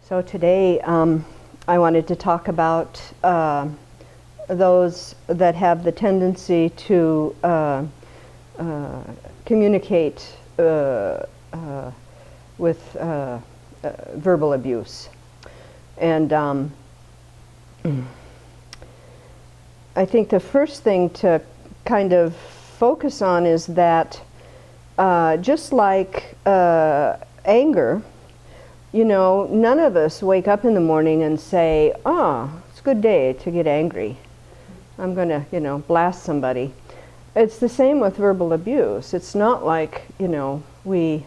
So today I wanted to talk about those that have the tendency to communicate with verbal abuse. And I think the first thing to kind of focus on is that just like anger, you know, none of us wake up in the morning and say, oh, it's a good day to get angry. I'm going to, you know, blast somebody. It's the same with verbal abuse. It's not like, you know, we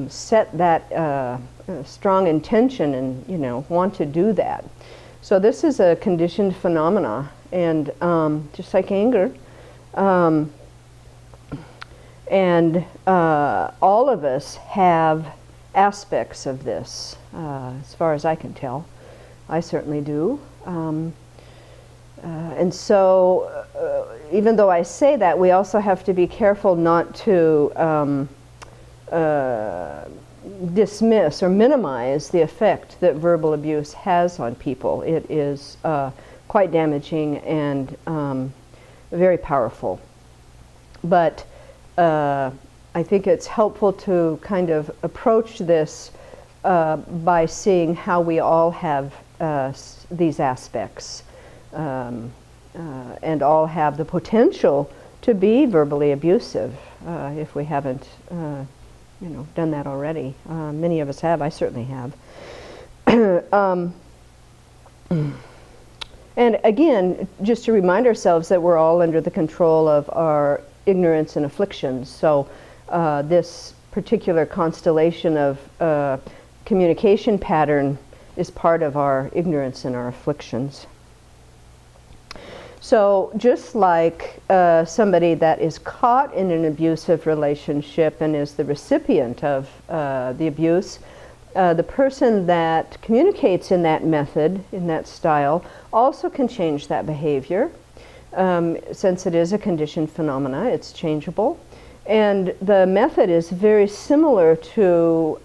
set that strong intention and, you know, want to do that. So this is a conditioned phenomena, and just like anger, and all of us have aspects of this, as far as I can tell. I certainly do. And so even though I say that, we also have to be careful not to dismiss or minimize the effect that verbal abuse has on people. It is quite damaging and very powerful. But I think it's helpful to kind of approach this by seeing how we all have these aspects and all have the potential to be verbally abusive if we haven't you know, done that already. Many of us have. I certainly have. And again, just to remind ourselves that we're all under the control of our ignorance and afflictions. So this particular constellation of communication pattern is part of our ignorance and our afflictions. So just like somebody that is caught in an abusive relationship and is the recipient of the abuse, the person that communicates in that method, in that style, also can change that behavior. Since it is a conditioned phenomena, it's changeable. And the method is very similar to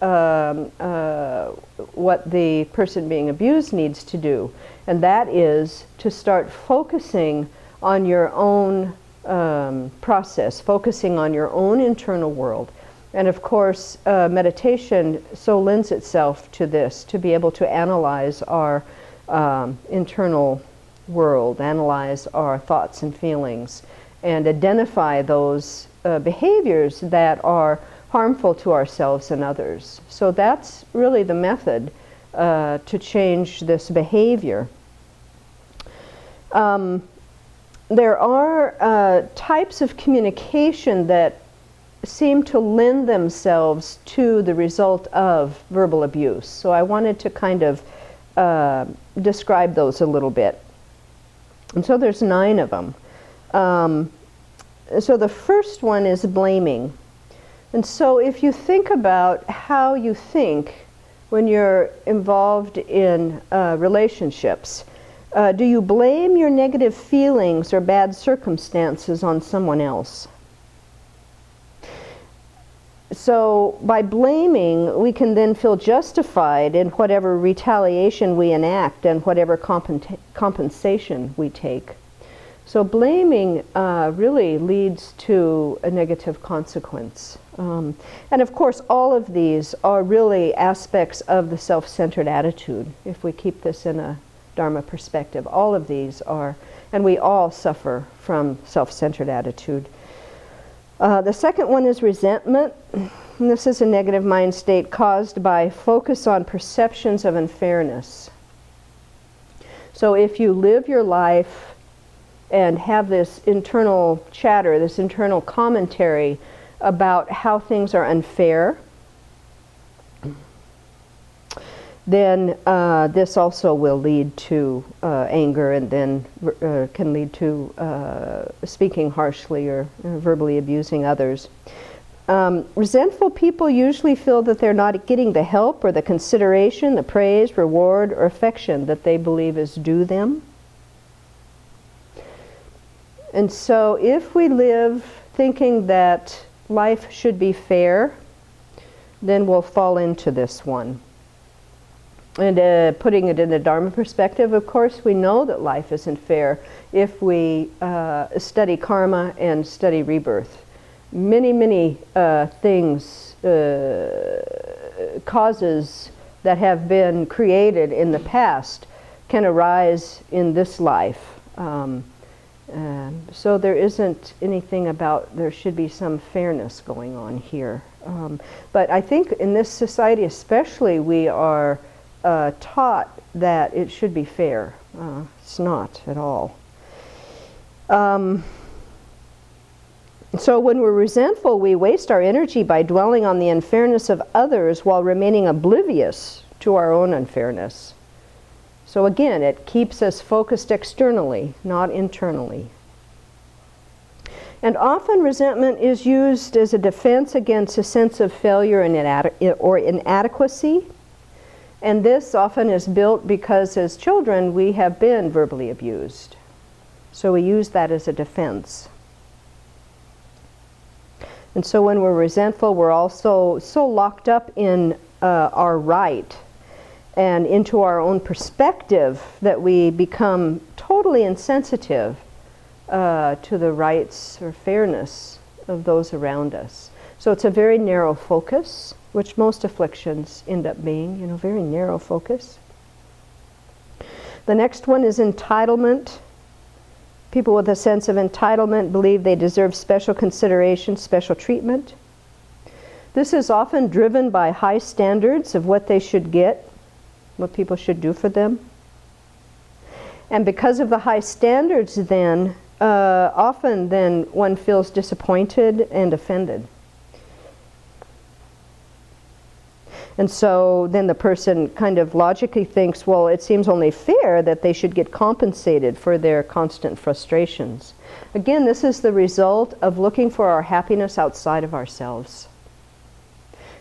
what the person being abused needs to do. And that is to start focusing on your own process, focusing on your own internal world. And of course, meditation so lends itself to this, to be able to analyze our internal world, analyze our thoughts and feelings, and identify those behaviors that are harmful to ourselves and others. So that's really the method to change this behavior. There are types of communication that seem to lend themselves to the result of verbal abuse. So I wanted to kind of describe those a little bit. And so there's 9 of them. So the first one is blaming. And so if you think about how you think when you're involved in relationships, do you blame your negative feelings or bad circumstances on someone else? So by blaming, we can then feel justified in whatever retaliation we enact and whatever compensation we take. So blaming really leads to a negative consequence. And of course, all of these are really aspects of the self-centered attitude. If we keep this in a Dharma perspective, all of these are, and we all suffer from self-centered attitude. The second one is resentment. And this is a negative mind state caused by focus on perceptions of unfairness. So if you live your life and have this internal chatter, this internal commentary about how things are unfair, then this also will lead to anger, and then can lead to speaking harshly or verbally abusing others. Resentful people usually feel that they're not getting the help or the consideration, the praise, reward, or affection that they believe is due them. And so if we live thinking that life should be fair, then we'll fall into this one. And putting it in the Dharma perspective, of course, we know that life isn't fair if we study karma and study rebirth. Many, many things, causes that have been created in the past can arise in this life. So there isn't anything about there should be some fairness going on here. But I think in this society especially, we are taught that it should be fair. It's not at all. So when we're resentful, we waste our energy by dwelling on the unfairness of others while remaining oblivious to our own unfairness. So again, it keeps us focused externally, not internally. And often resentment is used as a defense against a sense of failure or inadequacy. And this often is built because as children we have been verbally abused. So we use that as a defense. And so when we're resentful, we're also so locked up in our right and into our own perspective that we become totally insensitive to the rights or fairness of those around us. So it's a very narrow focus, which most afflictions end up being, very narrow focus. The next one is entitlement. People with a sense of entitlement believe they deserve special consideration, special treatment. This is often driven by high standards of what they should get, what people should do for them. And because of the high standards then, often then one feels disappointed and offended. And so then the person kind of logically thinks, well, it seems only fair that they should get compensated for their constant frustrations. Again, this is the result of looking for our happiness outside of ourselves.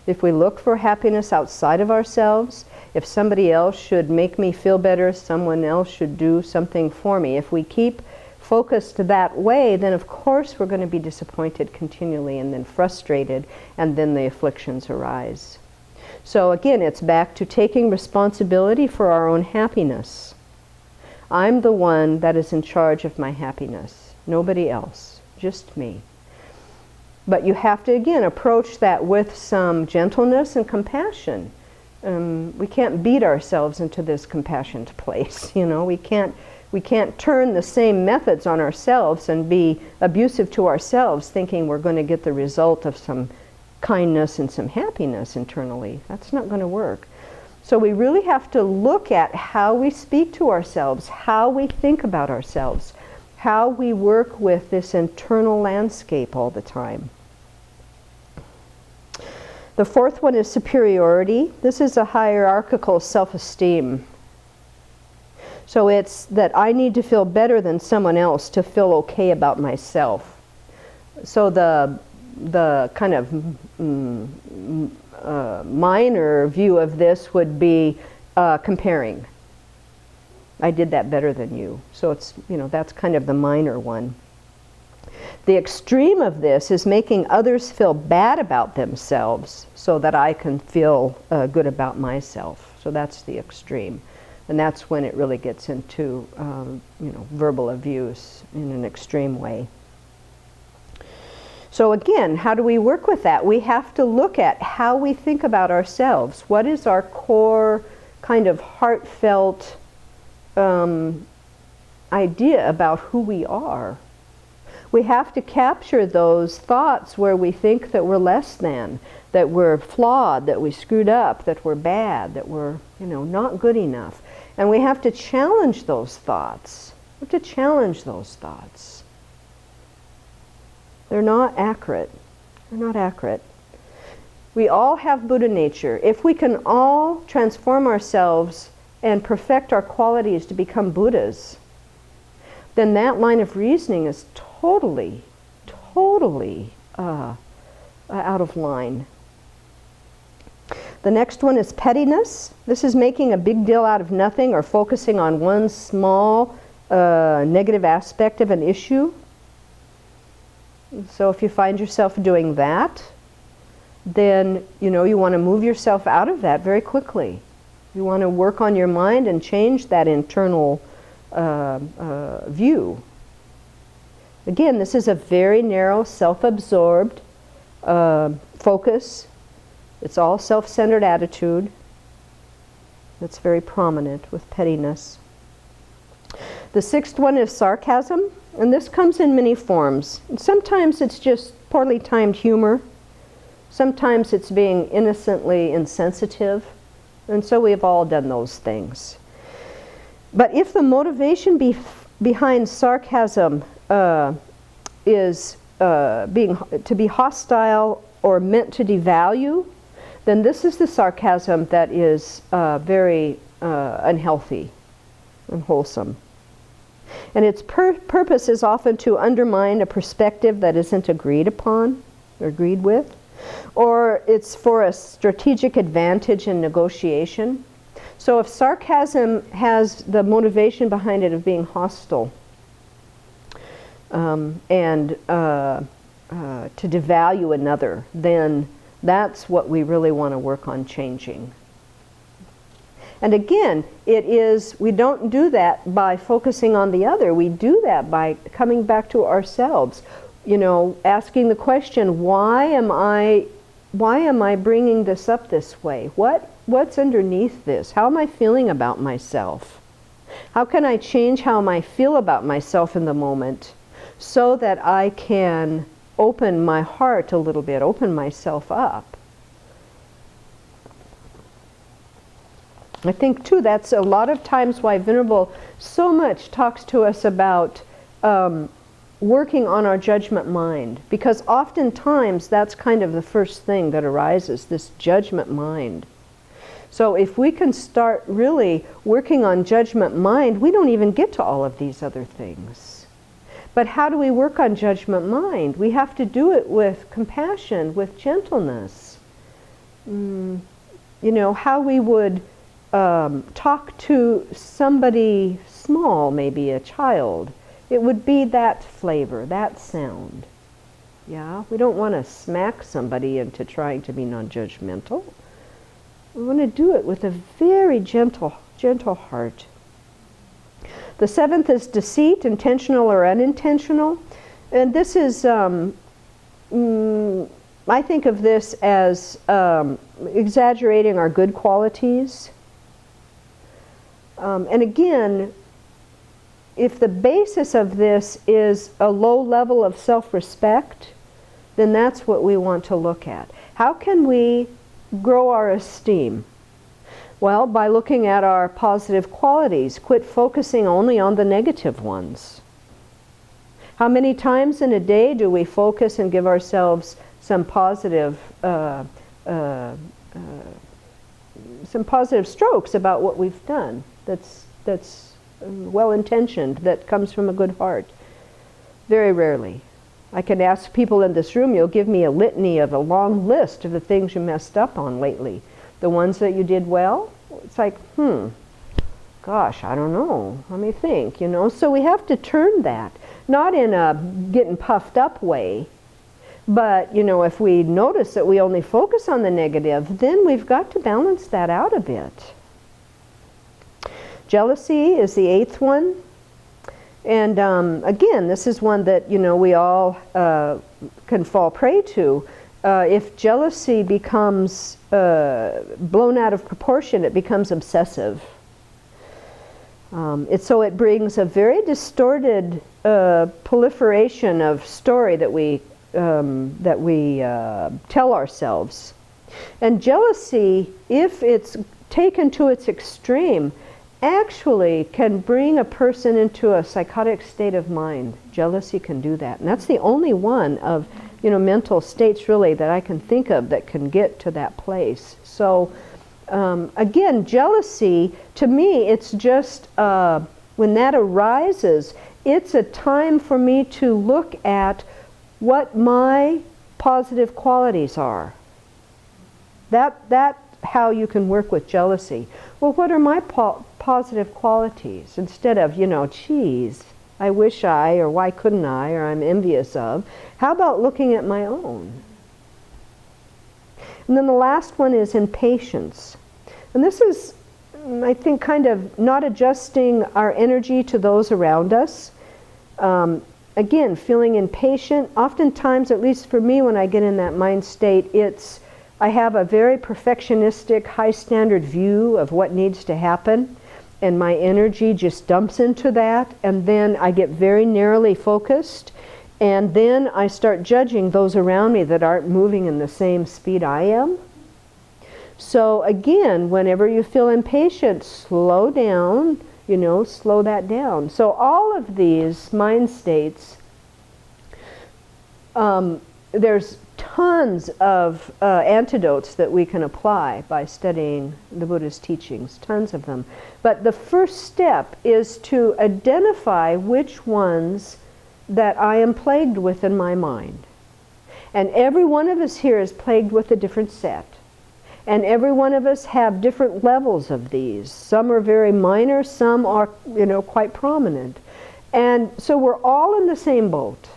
If we look for happiness outside of ourselves, if somebody else should make me feel better, someone else should do something for me. If we keep focused that way, then of course we're going to be disappointed continually and then frustrated, and then the afflictions arise. So again, it's back to taking responsibility for our own happiness. I'm the one that is in charge of my happiness. Nobody else, just me. But you have to, again, approach that with some gentleness and compassion. We can't beat ourselves into this compassionate place. We can't turn the same methods on ourselves and be abusive to ourselves, thinking we're going to get the result of some kindness and some happiness internally. That's not going to work. So we really have to look at how we speak to ourselves, how we think about ourselves, how we work with this internal landscape all the time. The fourth one is superiority. This is a hierarchical self-esteem. So it's that I need to feel better than someone else to feel okay about myself. So the kind of minor view of this would be comparing. I did that better than you. So it's, that's kind of the minor one. The extreme of this is making others feel bad about themselves so that I can feel good about myself. So that's the extreme. And that's when it really gets into, verbal abuse in an extreme way. So again, how do we work with that? We have to look at how we think about ourselves. What is our core kind of heartfelt idea about who we are? We have to capture those thoughts where we think that we're less than, that we're flawed, that we screwed up, that we're bad, that we're, not good enough. And we have to challenge those thoughts. We have to challenge those thoughts. They're not accurate. They're not accurate. We all have Buddha nature. If we can all transform ourselves and perfect our qualities to become Buddhas, then that line of reasoning is totally out of line. The next one is pettiness. This is making a big deal out of nothing or focusing on one small negative aspect of an issue. So if you find yourself doing that, then you want to move yourself out of that very quickly. You want to work on your mind and change that internal view. Again, this is a very narrow, self-absorbed focus. It's all self-centered attitude. That's very prominent with pettiness. The 6th one is sarcasm, and this comes in many forms. Sometimes it's just poorly timed humor. Sometimes it's being innocently insensitive. And so we've all done those things. But if the motivation behind sarcasm is to be hostile or meant to devalue, then this is the sarcasm that is very unhealthy, unwholesome. And its purpose is often to undermine a perspective that isn't agreed upon or agreed with, or it's for a strategic advantage in negotiation. So if sarcasm has the motivation behind it of being hostile and to devalue another, then that's what we really want to work on changing. And again, we don't do that by focusing on the other. We do that by coming back to ourselves. You know, asking the question, why am I bringing this up this way? What's underneath this? How am I feeling about myself? How can I change how I feel about myself in the moment so that I can open my heart a little bit, open myself up? I think too that's a lot of times why Venerable so much talks to us about working on our judgment mind, because oftentimes that's kind of the first thing that arises, this judgment mind. So if we can start really working on judgment mind, we don't even get to all of these other things. But how do we work on judgment mind? We have to do it with compassion, with gentleness. You know, how we would talk to somebody small, maybe a child. It would be that flavor, that sound. Yeah, we don't want to smack somebody into trying to be non-judgmental. We want to do it with a very gentle heart. The 7th is deceit, intentional or unintentional. And this is, I think of this as exaggerating our good qualities. And again, if the basis of this is a low level of self-respect, then that's what we want to look at. How can we grow our esteem? Well, by looking at our positive qualities. Quit focusing only on the negative ones. How many times in a day do we focus and give ourselves some positive strokes about what we've done that's well-intentioned, that comes from a good heart? Very rarely. I can ask people in this room, you'll give me a litany of a long list of the things you messed up on lately. The ones that you did well, it's like, gosh, I don't know. Let me think, you know. So we have to turn that, not in a getting puffed up way, but, you know, if we notice that we only focus on the negative, then we've got to balance that out a bit. Jealousy is the 8th one. And again, this is one that, you know, we all can fall prey to. If jealousy becomes blown out of proportion, it becomes obsessive. So it brings a very distorted proliferation of story that we tell ourselves. And jealousy, if it's taken to its extreme, actually can bring a person into a psychotic state of mind. Jealousy can do that. And that's the only one of, you know, mental states really that I can think of that can get to that place. So again, jealousy, to me, it's just, when that arises, it's a time for me to look at what my positive qualities are. That's how you can work with jealousy. Well, what are my positive qualities? Instead of, you know, geez, I wish I, or why couldn't I, or I'm envious of. How about looking at my own? And then the last one is impatience. And this is I think, kind of not adjusting our energy to those around us. Again, feeling impatient. Oftentimes, at least for me, when I get in that mind state, I have a very perfectionistic, high standard view of what needs to happen, and my energy just dumps into that, and then I get very narrowly focused, and then I start judging those around me that aren't moving in the same speed I am. So again, whenever you feel impatient, slow down, slow that down. So all of these mind states, there's tons of antidotes that we can apply by studying the Buddha's teachings, tons of them. But the first step is to identify which ones that I am plagued with in my mind. And every one of us here is plagued with a different set. And every one of us have different levels of these. Some are very minor, some are, quite prominent. And so we're all in the same boat,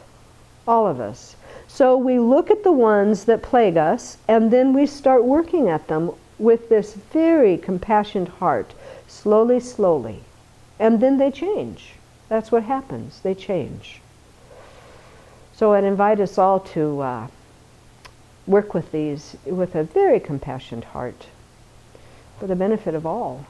all of us. So we look at the ones that plague us, and then we start working at them with this very compassionate heart, slowly, slowly. And then they change. That's what happens. They change. So I'd invite us all to work with these with a very compassionate heart for the benefit of all.